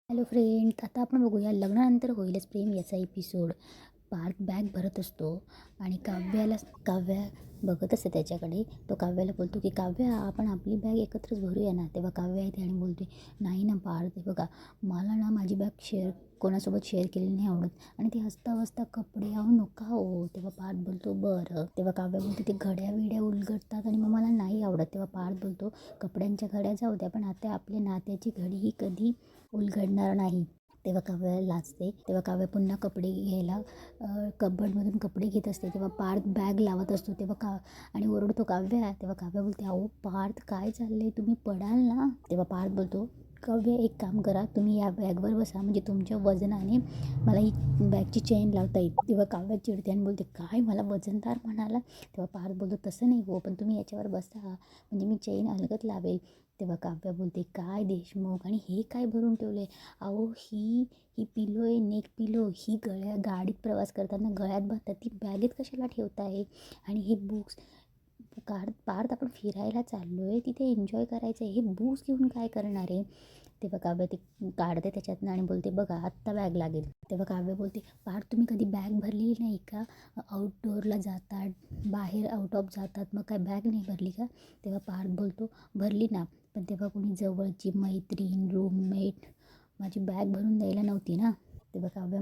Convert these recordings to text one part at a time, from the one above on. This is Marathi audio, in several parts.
हॅलो फ्रेंड, आता आपण बघूया लग्नानंतर होईलच प्रेम याचा एपिसोड. पार्थ बॅग भरत असतो आणि काव्या बघत असते त्याच्याकडे. तो काव्याला बोलतो की काव्या, आपण आपली बॅग एकत्रच भरूया ना. तेव्हा काव्या येते आणि बोलते, नाही ना पार्थ, हे बघा, मला ना माझी बॅग कोणासोबत शेअर केलेली नाही आवडत. आणि ती हसता हसता कपडे अहो नका हो. तेव्हा पार्थ बोलतो बरं. तेव्हा काव्या बोलते ते घड्या विड्या उलगडतात आणि मग मला नाही आवडत. तेव्हा पार्थ बोलतो कपड्यांच्या घड्या जाऊ द्या, पण आता आपल्या नात्याची घडी ही कधी उलगडणार नाही. तेव्हा काव्या लाजते. तेव्हा काव्या पुन्हा कपडे घ्यायला कबर्डमधून कपडे घेत असते. तेव्हा पार्थ बॅग लावत असतो. आणि ओरडतो काव्या. तेव्हा काव्या बोलते, अहो पार्थ, काय चाललंय, तुम्ही पडाल ना. तेव्हा पार्थ बोलतो, काव्या एक काम करा, तुम्ही या बॅगवर बसा, म्हणजे तुमच्या वजनाने मला ही बॅगची चेन लावता येईल. तेव्हा काव्या चिडते आणि बोलते, काय मला वजनदार म्हणाला. तेव्हा पार्थ बोलतो, तसं नाही हो, पण तुम्ही याच्यावर बसा, म्हणजे मी चेन अलगद लावेल. तेव्हा काव्या बोलते, काय देशमुख, आणि हे काय भरून ठेवले. अहो ही ही पिलो आहे, नेक पिलो, ही गाडीत प्रवास करताना गळ्यात बांधतात, ती बॅगेत कशाला ठेवत आहे. आणि हे बुक्स पार्थ, आपण फिरायला चाललो आहे, तिथे एन्जॉय करायचं आहे, हे बुक्स घेऊन काय करणार आहे. तेव्हा काव्य ते काढते त्याच्यातनं आणि बोलते, बघा आत्ता बॅग लागेल. तेव्हा काव्य बोलते, पार्थ, तुम्ही कधी बॅग भरली नाही का. आउटडोअरला जातात, बाहेर आउट ऑफ जातात, मग काय बॅग नाही भरली का. तेव्हा पार्थ बोलतो, भरली ना, पण तेव्हा कोणी जवळची मैत्रीण, रूममेट माझी बॅग भरून द्यायला नव्हती ना. तेव्हा काव्य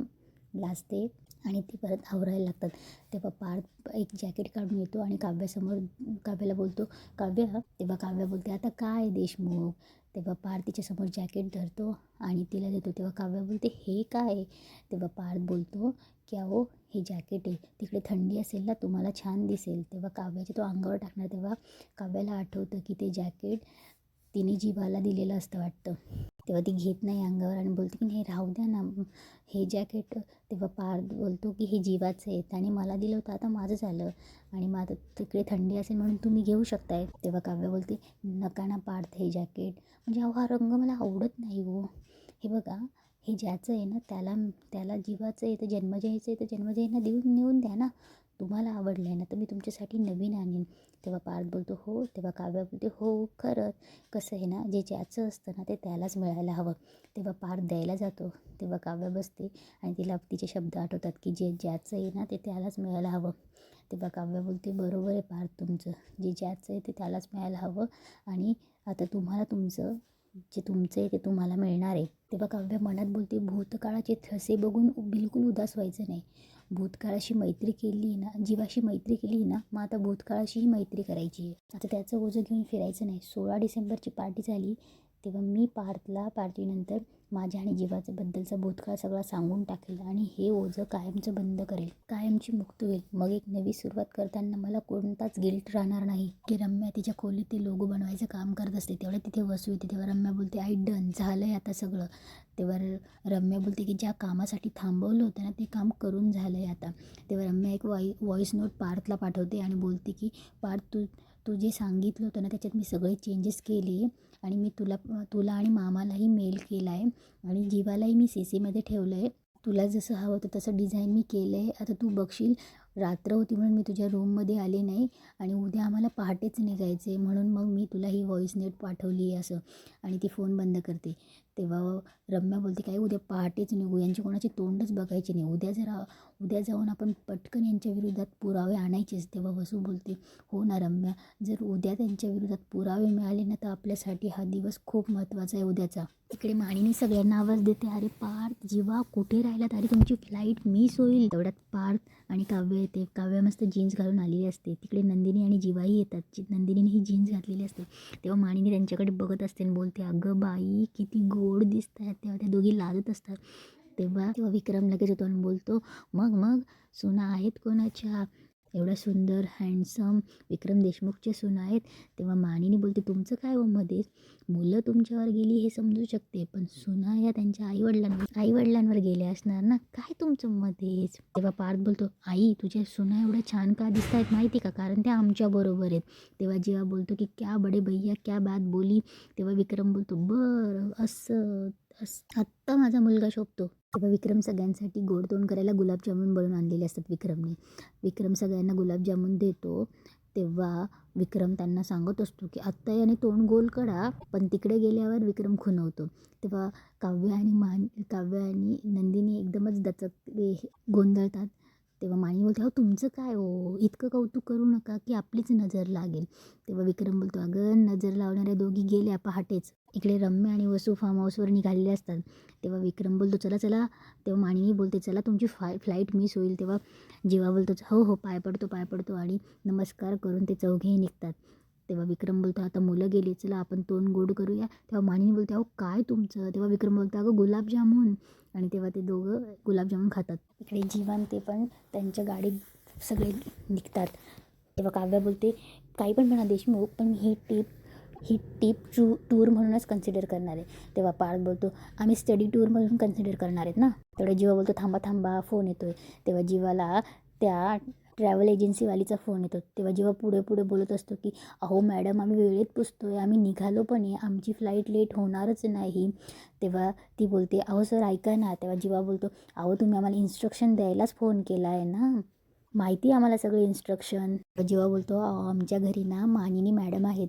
लाजते आणि ती परत आवरायला लागतात. तेव्हा पार्थ एक जॅकेट काढून येतो आणि काव्याला बोलतो, काव्य. तेव्हा काव्य बोलते, आता काय देशमुख. तेव्हा पार्थ तिच्यासमोर जॅकेट धरतो आणि तिला देतो. तेव्हा काव्य बोलते, हे काय. तेव्हा पार्थ बोलतो की अहो हे जॅकेट आहे, तिकडे थंडी असेल ना, तुम्हाला छान दिसेल. तेव्हा काव्याचे तो अंगावर टाकणार. तेव्हा काव्याला आठवतं की ते जॅकेट तिने जीवाला दिलेलं असतं वाटतं. तेव्हा ती घेत नाही अंगावर आणि बोलते की नाही, राहू द्या ना हे जॅकेट. तेव्हा पार्थ बोलतो की हे जीवाचं आहे, आणि मला दिलं होतं, आता माझं झालं, आणि मग आता तिकडे थंडी असेल म्हणून तुम्ही घेऊ शकताय. तेव्हा काव्य बोलते, नका ना पार्थ हे जॅकेट, म्हणजे अहो हा रंग मला आवडत नाही हो. हे बघा, हे ज्याचं आहे ना त्याला त्याला जीवाचं आहे, तर जन्मजयचं आहे, तर जन्मजयींना नेऊन द्या ना. तुम्हाला आवडलं आहे ना, तर मी तुमच्यासाठी नवीन आणीन. तेव्हा पार्थ बोलतो, हो. तेव्हा काव्य बोलते, हो खरंच. कसं आहे ना, जे ज्याचं असतं ना ते त्यालाच मिळायला हवं. तेव्हा पार्थ द्यायला जातो. तेव्हा काव्य बसते आणि तिला तिचे शब्द आठवतात की जे ज्याचं आहे ना ते त्यालाच मिळायला हवं. तेव्हा काव्य बोलते, बरोबर आहे पार्थ तुमचं, जे ज्याचं आहे ते त्यालाच मिळायला हवं, आणि आता तुम्हाला जे तुमचं आहे ते तुम्हाला मिळणार आहे. तेव्हा काव्य मनात बोलते, भूतकाळाचे ठसे बघून बिलकुल उदास व्हायचं नाही. भूतकाळाशी मैत्री केली ना, जीवाशी मैत्री केली ना, मग आता भूतकाळाशीही मैत्री करायची आहे. आता त्याचं ओझं घेऊन फिरायचं नाही. 16 डिसेंबरची पार्टी झाली तेव्हा मी पार्थला पार्टीनंतर माझ्या आणि जीवाचं बद्दलचा भूतकाळ सगळा सांगून टाकेल, आणि हे ओझं कायमचं बंद करेल, कायमची मुक्त होईल. मग एक नवी सुरुवात करताना मला कोणताच गिल्ट राहणार नाही. की रम्या तिच्या खोलीत ते लोगो बनवायचं काम करत असते, तेवढ्या तिथे वसू येते. तेव्हा रम्या बोलते, आय डन, झालं आहे आता सगळं. तेव्हा रम्या बोलते की ज्या कामासाठी थांबवलं होतं ना ते काम करून झालं आहे आता. तेव्हा रम्या एक व्हॉईस नोट पार्थला पाठवते आणि बोलते की पार्थ, तू जे सांगितलं होतं ना त्याच्यात मी सगळे चेंजेस केले, आणि मी तुला आणि मामालाही मेल केला आहे, आणि जीवालाही मी CCमध्ये ठेवलं आहे. तुला जसं हवं होतं तसं डिझाईन मी केलं आहे. आता तू बघशील, रात्र होती म्हणून मी तुझ्या रूममध्ये आले नाही, आणि उद्या आम्हाला पहाटेच निघायचं आहे, म्हणून मग मी तुला ही व्हॉईस नोट पाठवली आहे असं. आणि ती फोन बंद करते. तेव्हा रम्या बोलते, काय उद्या पहाटेच निघू, यांची कोणाची तोंडच बघायची नाही, उद्या जाऊन आपण पटकन यांच्या विरोधात पुरावे आणायचेच. तेव्हा वसू बोलते, हो ना रम्या, जर उद्या त्यांच्या विरोधात पुरावे मिळाले ना तर आपल्यासाठी हा दिवस खूप महत्त्वाचा आहे उद्याचा. तिकडे माणिनी सगळ्यांना आवाज देते, अरे पार्थ, जीवा कुठे राहिलात, अरे तुमची फ्लाईट मिस होईल. तेवढ्यात पार्थ आणि काव्य येते. काव्य मस्त जीन्स घालून आलेली असते. तिकडे नंदिनी आणि जीवाही येतात. नंदिनीने ही जीन्स घातलेली असते. तेव्हा माणिनी त्यांच्याकडे बघत असते आणि बोलते, अगं बाई किती गोड दिसत आहेत. तेव्हा त्या दोघी लाजत असतात. तेव्हा विक्रम लगेच येतो आणि बोलतो, मग सुना आहेत कोणाच्या. एवढा सुंदर हँडसम विक्रम देशमुखचे सुना आहेत. तेव्हा मानिनी बोलते, तुमचं काय हो मध्येच, मुलं तुमच्यावर गेली हे समजू शकते, पण सुना या त्यांच्या आईवडिलांवर गेल्या असणार ना, काय तुमचं मध्येच. तेव्हा पार्थ बोलतो, आई तुझ्या सुना एवढ्या छान का दिसत आहेत माहिती का, कारण त्या आमच्या बरोबर आहेत. तेव्हा जेव्हा बोलतो की क्या बडे भैया क्या बात बोली. तेव्हा विक्रम बोलतो, बरं असं आत्ता माझा मुलगा शोभतो. तेव्हा विक्रम सगळ्यांसाठी गोड तोंड करायला गुलाबजामुन बनवून आणलेले असतात विक्रमने. विक्रम सगळ्यांना गुलाबजामुन देतो. तेव्हा विक्रम त्यांना सांगत असतो की आत्ता याने तोंड गोल करा, पण तिकडे गेल्यावर विक्रम खुणवतो. तेव्हा काव्य आणि नंदिनी एकदमच गोंधळतात. तेव्हा माही बोलते, अहो तुमचं काय हो, इतकं कौतुक करू नका की आपलीच नजर लागेल. तेव्हा विक्रम बोलतो, अगं नजर लावणाऱ्या दोघी गेल्या पहाटेच. इकडे रम्या आणि वसू फार्म हाऊसवर निघालेले असतात. तेव्हा विक्रम बोलतो, चला चला. तेव्हा मानिनी बोलते, चला तुमची फ्लाईट मिस होईल. तेव्हा जीवा बोलतो, हो हो, पाय पडतो आणि नमस्कार करून ते चौघेही निघतात. तेव्हा विक्रम बोलतो, आता मुलं गेली, चला आपण तोंड गोड करूया. तेव्हा मानिनी बोलते, अहो काय तुमचं. तेव्हा विक्रम बोलतो, अगं गुलाबजामुन. आणि तेव्हा ते दोघं गुलाबजामुन खातात. इकडे जीवन ते पण त्यांच्या गाडीत सगळे निघतात. तेव्हा काव्या बोलते, काही पण म्हणा देशमुख, पण ही टिप टूर म्हणूनच कन्सिडर करणार आहे. तेव्हा पार्थ बोलतो, आम्ही स्टडी टूर म्हणून कन्सिडर करणार आहेत ना. तेवढा जीवा बोलतो, थांबा फोन येतोय. तेव्हा जीवाला त्या ट्रॅव्हल एजन्सीवालीचा फोन येतो. तेव्हा जीवा पुढे बोलत असतो की अहो मॅडम, आम्ही वेळेत पुजतोय, आम्ही निघालो पण आहे, आमची फ्लाईट लेट होणारच नाही. तेव्हा ती बोलते, अहो सर ऐका ना. तेव्हा जीवा बोलतो, अहो तुम्ही आम्हाला इन्स्ट्रक्शन द्यायलाच फोन केला आहे ना, माहिती आहे आम्हाला सगळे इन्स्ट्रक्शन. जीवा बोलतो, आमच्या घरी ना मानिनी मॅडम आहेत,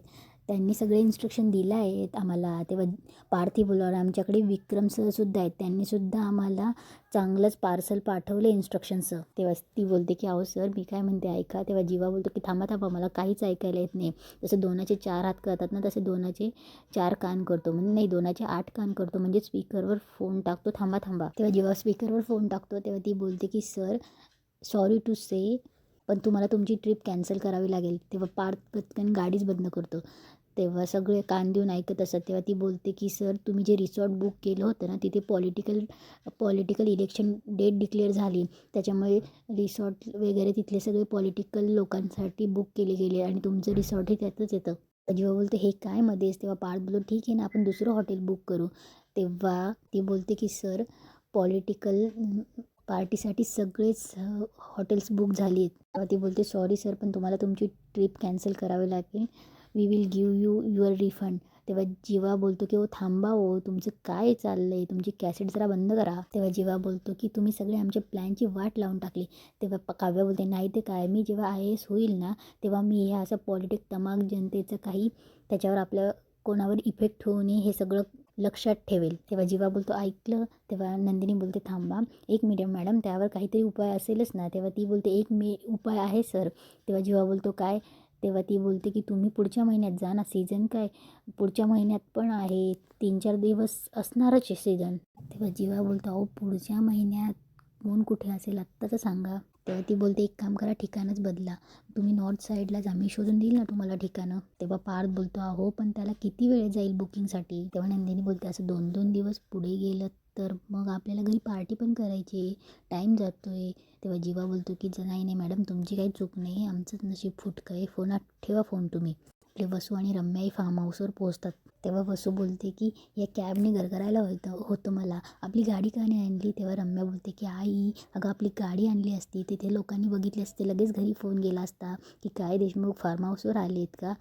त्यांनी सगळे इन्स्ट्रक्शन दिलं आहेत आम्हाला. तेव्हा पार्थी बोलवलं, आमच्याकडे विक्रम सर सुद्धा आहेत, त्यांनीसुद्धा आम्हाला चांगलंच पार्सल पाठवलं इन्स्ट्रक्शनचं. तेव्हा ती बोलते की अहो सर, मी काय म्हणते ऐका. तेव्हा जीवा बोलतो की थांबा, मला काहीच ऐकायला येत नाही. जसं 2चे 4 हात करतात ना, तसे 2चे 4 कान करतो, म्हणजे नाही 2चे 8 कान करतो, म्हणजे स्पीकरवर फोन टाकतो. थांबा. तेव्हा जेव्हा स्पीकरवर फोन टाकतो तेव्हा ती बोलते की सर, सॉरी टू से, पण तुम्हाला तुमची ट्रिप कॅन्सल करावी लागेल. तेव्हा पार्थ पटकन गाडीच बंद करतो. तेव्हा सगळे कान देऊन ऐकत असतात. तेव्हा ती बोलते की सर, तुम्ही जे रिसॉर्ट बुक केलं होतं ना, तिथे पॉलिटिकल इलेक्शन डेट डिक्लेअर झाली, त्याच्यामुळे रिसॉर्ट वगैरे तिथले सगळे पॉलिटिकल लोकांसाठी बुक केले गेले आणि तुमचं रिसॉर्टही त्यातच येतं. जेव्हा बोलते हे काय मध्येच. तेव्हा पार्थ बोलतो, ठीक आहे ना, आपण दुसरं हॉटेल बुक करू. तेव्हा ती बोलते की सर, पॉलिटिकल पार्टीसाठी सगळेच हॉटेल्स बुक झाली आहेत. तेव्हा ती बोलते, सॉरी सर, पण तुम्हाला तुमची ट्रिप कॅन्सल करावी लागेल. We will give you your refund. तेव्हा जीवा बोलतो की थांबा हो, तुमचं काय चाललं आहे, तुमची कॅसेट जरा बंद करा. तेव्हा जीवा बोलतो की तुम्ही सगळे आमच्या प्लॅनची वाट लावून टाकली. तेव्हा काव्या बोलते, नाही ते काय, मी जेव्हा IAS होईल ना, तेव्हा मी हे असं तमाम जनतेचं काही त्याच्यावर आपल्या कोणावर इफेक्ट होऊ नये हे सगळं लक्षात ठेवेल. तेव्हा जीवा बोलतो, ऐकलं. तेव्हा नंदिनी बोलते, थांबा 1 मिनिट मॅडम, त्यावर काहीतरी उपाय असेलच ना. तेव्हा ती बोलते, उपाय आहे सर. तेव्हा जीवा बोलतो, काय. तेव्हा ती बोलते की तुम्ही पुढच्या महिन्यात जा ना, सीझन काय पुढच्या महिन्यात पण आहे, 3-4 दिवस असणारच आहे सीझन. तेव्हा जीवा बोलतो, अहो पुढच्या महिन्यात कोण कुठे असेल आत्ताच सांगा. तेव्हा ती बोलते, एक काम करा, ठिकाणच बदला, तुम्ही नॉर्थ साईडला जा, मी शोधून देईल ना तुम्हाला ठिकाणं. तेव्हा पार्थ बोलतो, अहो पण त्याला किती वेळ जाईल बुकिंगसाठी. तेव्हा नंदिनी बोलते, असं 2-2 दिवस पुढे गेलं तर मग आपल्याला घरी पार्टी पण करायची, टाईम जातोय. तेव्हा जीवा बोलतो की नाही मॅडम, तुमची काही चूक नाही, आमचंच नशीब फुटकं आहे, ठेवा फोन तुम्ही. आपले वसू आणि रम्याही फार्म हाऊसवर पोहोचतात. तेव्हा वसू बोलते की या कॅबने गरगरायला होतं मला, आपली गाडी का नाही आणली. तेव्हा रम्या बोलते की आई, अगं आपली गाडी आणली असती, तिथे लोकांनी बघितले असते, लगेच घरी फोन गेला असता की काय देशमुख फार्म हाऊसवर आले आहेत का.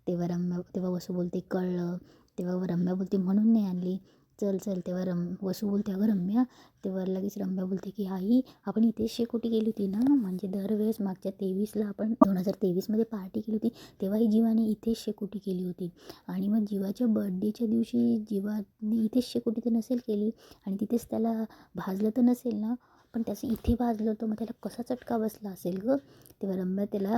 तेव्हा वसू बोलते, कळलं. तेव्हा रम्या बोलते, म्हणून नाही आणली, चल. तेव्हा वसू बोलते, अगं रम्या. तेव्हा लगेच रम्या बोलते की आई, आपण इथेच शेकोटी केली होती ना, म्हणजे दरवेळेस मागच्या 23ला आपण 2023मध्ये पार्टी केली होती, तेव्हाही जीवाने इथेच शेकोटी केली होती. आणि मग जीवाच्या बर्थडेच्या दिवशी जीवाने इथेच शेकोटी तर नसेल केली, आणि तिथेच त्याला भाजलं तर नसेल ना, पण त्याचं इथे भाजलं होतं, मग त्याला कसा चटका बसला असेल गं. तेव्हा रम्या त्याला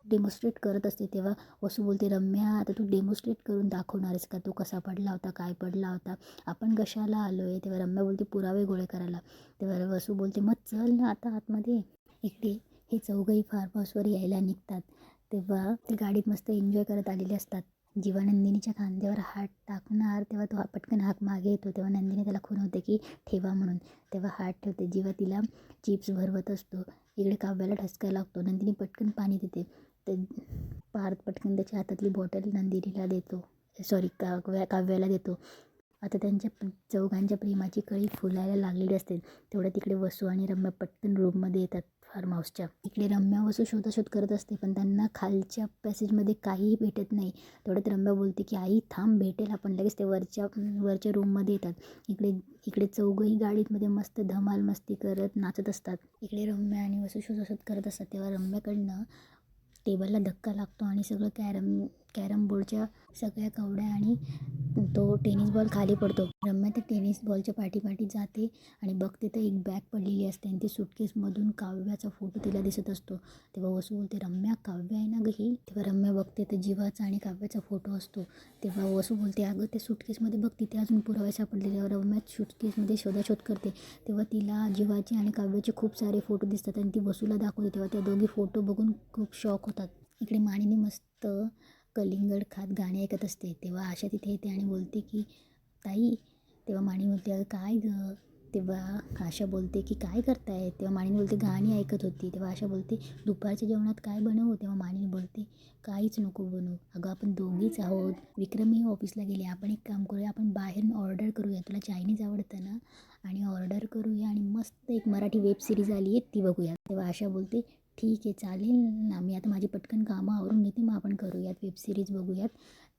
डेमॉन्स्ट्रेट करत असते. तेव्हा वसू बोलते, रम्या आता तू डेमॉन्स्ट्रेट करून दाखवणार आहेस का, तो कसा पडला होता, काय पडला होता, आपण कशाला आलो आहे. तेव्हा रम्या बोलते, पुरावे गोळे करायला. तेव्हा वसू बोलते, मग चल ना आता आतमध्ये. इकडे हे चौघही फार्म हाऊसवर यायला निघतात. तेव्हा ते गाडीत मस्त एन्जॉय करत आलेले असतात. जीवा नंदिनीच्या खांद्यावर हात टाकणार तेव्हा तो पटकन हाक मागे येतो. तेव्हा नंदिनी त्याला खुणवते की ठेवा म्हणून. तेव्हा हात ठेवते. जीवा तिला चिप्स भरवत असतो. इकडे काव्याला ठसका लागतो. नंदिनी पटकन पाणी देते. ते पार्थ पटकन त्याच्या हातातली बॉटल नंदिनीला देतो, काव्याला देतो. आता त्यांच्या चौघांच्या प्रेमाची कळी फुलायला लागलेली असते. तेवढ्या तिकडे वसू आणि रम्या पटकन रूममध्ये येतात फार्म हाऊसच्या. इकडे रम्या वसू शोधाशोध करत असते, पण त्यांना खालच्या पॅसेजमध्ये काहीही भेटत नाही. तेवढ्यात रम्या बोलते की आई थांब, भेटेल आपण. लगेच ते वरच्या रूममध्ये येतात. इकडे चौघही गाडीमध्ये मस्त धमाल मस्ती करत नाचत असतात. इकडे रम्या आणि वसू शोधाशोध करत असतात. तेव्हा रम्याकडनं टेबलला धक्का लागतो आणि सगळं कॅरम बोर्डच्या सगळ्या कवड्या आणि तो टेनिस बॉल खाली पडतो. रम्या त्या टेनिस बॉलच्या पाठी जाते आणि बघते तर एक बॅग पडलेली असते आणि ती सुटकेसमधून काव्याचा फोटो तिला दिसत असतो. तेव्हा वसू बोलते, रम्या काव्य आहे ना गं ही? तेव्हा रम्या बघते तर जीवाचा आणि काव्याचा फोटो असतो. तेव्हा वसू बोलते, अगं त्या सुटकेसमध्ये बघ तिथे अजून पुरावे सापडलेले. रम्या सुटकेसमध्ये शोधाशोध करते. तेव्हा तिला जीवाचे आणि काव्याचे खूप सारे फोटो दिसतात आणि ती वसूला दाखवते. तेव्हा त्या दोघी फोटो बघून खूप शॉक होतात. इकडे मानिनी मस्त कलिंगड खात गाणे ऐकत असते. तेव्हा आशा तिथे येते आणि बोलते की ताई. तेव्हा माणी बोलते, अगं काय गं? तेव्हा आशा बोलते की काय करताय? तेव्हा माणिनी बोलते, गाणी ऐकत होती. तेव्हा आशा बोलते, दुपारच्या जेवणात काय बनवू? तेव्हा माणिनी बोलते, काहीच नको बनवू. अगं आपण दोघीच आहोत. विक्रमही ऑफिसला गेले. आपण एक काम करूया, आपण बाहेरून ऑर्डर करूया. तुला चायनीज आवडतं ना? आणि ऑर्डर करूया आणि मस्त एक मराठी वेब सिरीज आली आहे ती बघूया. तेव्हा आशा बोलते, ठीक आहे चालेल ना, मी आता माझी पटकन कामं आवरून घेते, मग आपण करूयात वेब सिरीज बघूयात.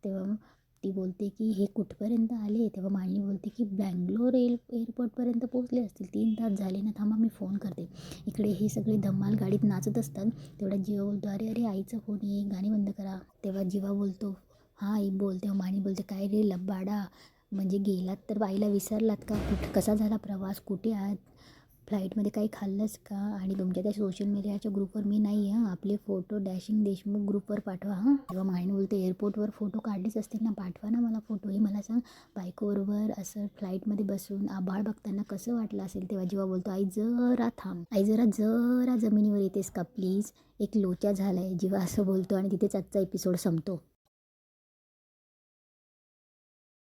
तेव्हा ती बोलते की हे कुठपर्यंत आले? तेव्हा मानिनी बोलते की बँगलोर एअरपोर्टपर्यंत पोहोचले असतील, 3 तास झाले ना, थांबा मी फोन करते. इकडे हे सगळे धम्माल गाडीत नाचत असतात. तेवढ्या जीवा बोलतो, अरे अरे आईचा फोन आहे, गाणी बंद करा. तेव्हा जीवा बोलतो, हां आई बोल. तेव्हा मानी बोलते, काय रे लबाडा, म्हणजे गेलात तर बाईला विसरलात का? कसा झाला प्रवास? कुठे आहात? फ्लाईटमध्ये काही खाल्लंस का? आणि तुमच्या त्या सोशल मीडियाच्या ग्रुपवर मी नाही हां, आपले फोटो डॅशिंग देशमुख ग्रुपवर पाठवा हां. तेव्हा मायने बोलते, एअरपोर्टवर फोटो काढलेच असतील ना, पाठवा ना मला फोटो. हे मला सांग, बायकोबरोबर असं फ्लाईटमध्ये बसून आभाळ बघताना कसं वाटलं असेल? तेव्हा जेव्हा बोलतो, आई जरा थांब, आई जरा जमिनीवर येतेस का प्लीज? एक लोचा झाला आहे. जेव्हा असं बोलतो आणि तिथेच आजचा एपिसोड संपतो.